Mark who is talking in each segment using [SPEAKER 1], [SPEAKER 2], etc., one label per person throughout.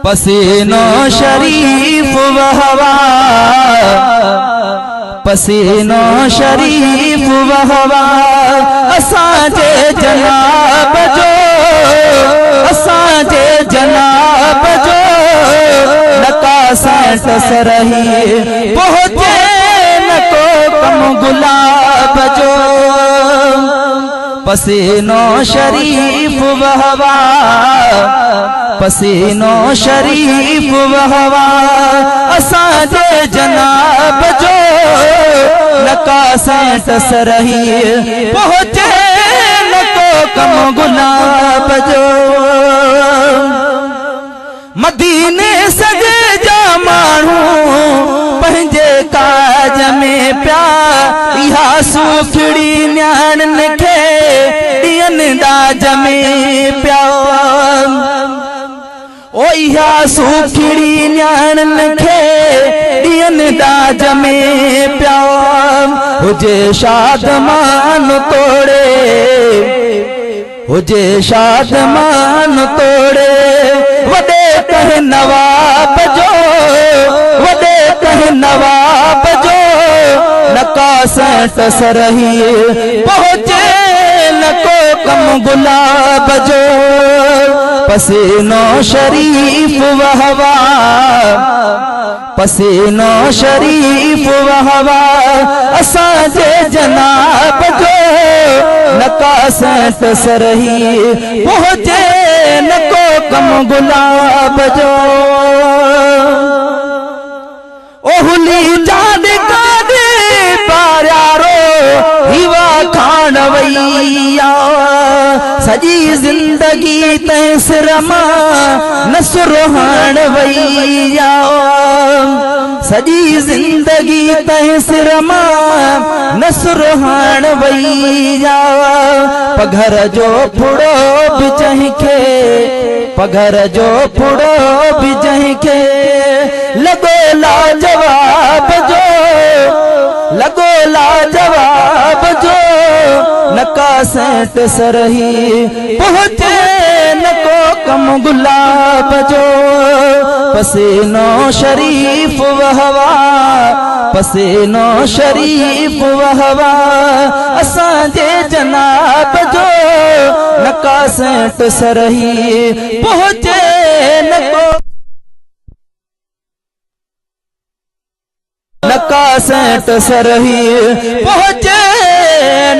[SPEAKER 1] पसीनो शरीफ वहवा पसीनो शरीफ वहवा असांजे जनाब जो असांजे जनाब जो नकासां टसरही पहुंचे न को कम गुलाब जो पसीनो शरीफ वहवा पसीनो शरीफ वहवा असांजे जनाब जो नकासां टसरही पहुंचे न को कम गुलाब जो मदीने सजे जा माण्हू पंहिंजे काज में प्या इहा सूखड़ी न्याणन खे ॾियनि दाज में प्या ओ इहा सूखड़ी न्याणन खे ॾियनि दाज में प्या हुजे शादमान तोड़े हुजे शादमान तोड़े वॾे कह नवाब जो वॾे कह नवाब जो नकासां टसरही पहुंचे न को कम गुलाब जो पसीनो शरीफ वहवा पसीनो शरीफ वहवा असांजे जनाब जो नकासां टसरही पहुंचे न को कम गुलाब जो ओहुली जाद कादे पार्यारो हिवा खान वैया सजी जिंदगी तैं सिर मां न सुरहान वैया सजी जिंदगी तैं सिर मां न सुरहान वैया पघर जो फुड़ो बि जंहिंखे पघर जो फुड़ो बि जंहिंखे लॻो लाजवाब जो लॻो लाजवाब जो नकासां टसरही पहुंचे न को कम गुलाब जो पसीनो शरीफ वहवा पसीनो शरीफ वहवा असांजे जनाब जो नकासां टसरही पहुंचे न को नकासां टसरही पहुंचे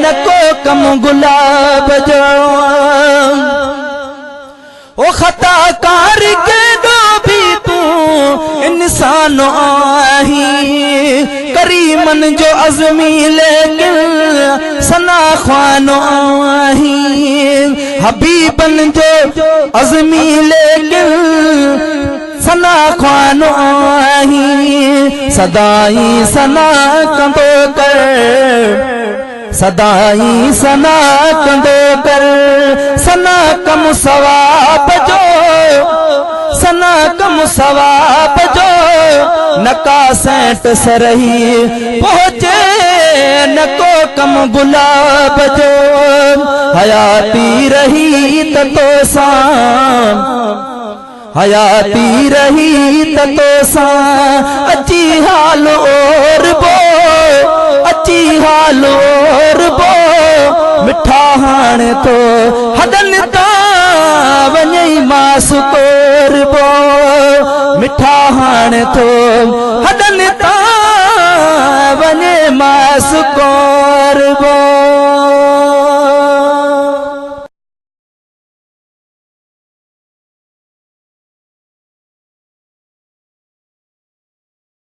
[SPEAKER 1] न को कम गुलाब जो ओ खता कार के दो भी तू इंसान आही करीमन जो अज़मी लेकिन सना ख्वान आही हबीबन जो अज़मी लेकिन सना ख्वान आही सदाई सना कंदो कर सदाई सना कंदो कर सना कम सवाब जो सना कम सवाब जो नकासां टसरही पहुंचे न को कम गुलाब जो हयाती रही त तोसां हयाती रही त तोसां अची हाल और बो अची हाल और बो मिठा हाणे तो हदन तां वञई मास कोरबो मिठा हाणे तो हदन तां वञे मास कोरबो।